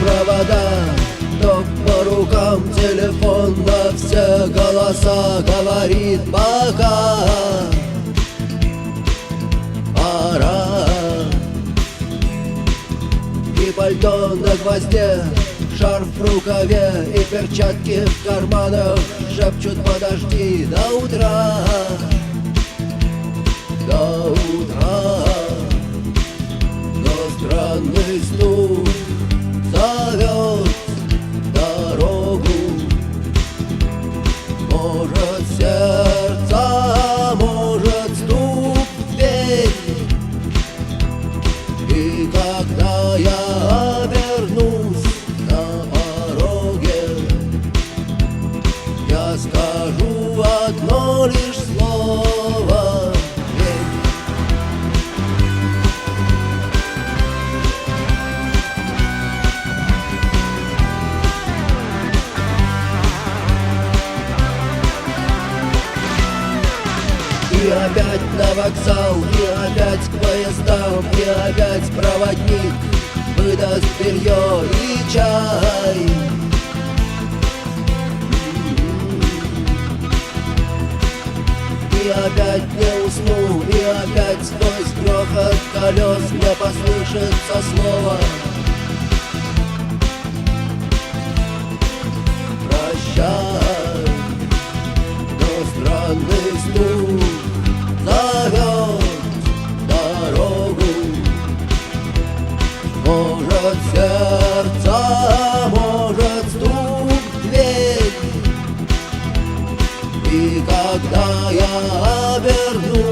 провода, ток по рукам, телефон на все голоса говорит пока. Пора. И пальто на гвозде, шарф в рукаве и перчатки в карманах шепчут: подожди до утра, до утра. Но странный стук зовет дорогу. Может, сердце, может, стук в дверь. И когда я обернусь на пороге, я скажу одно лишь слово: верь. И опять на вокзал, и опять к поездам, и опять проводник выдаст белье и чай. И опять не усну, и опять сквозь грохот колес мне послышится слово: прощай. Но странный стук зовет дорогу. Может, сердце, может, стук в дверь. И когда я обернусь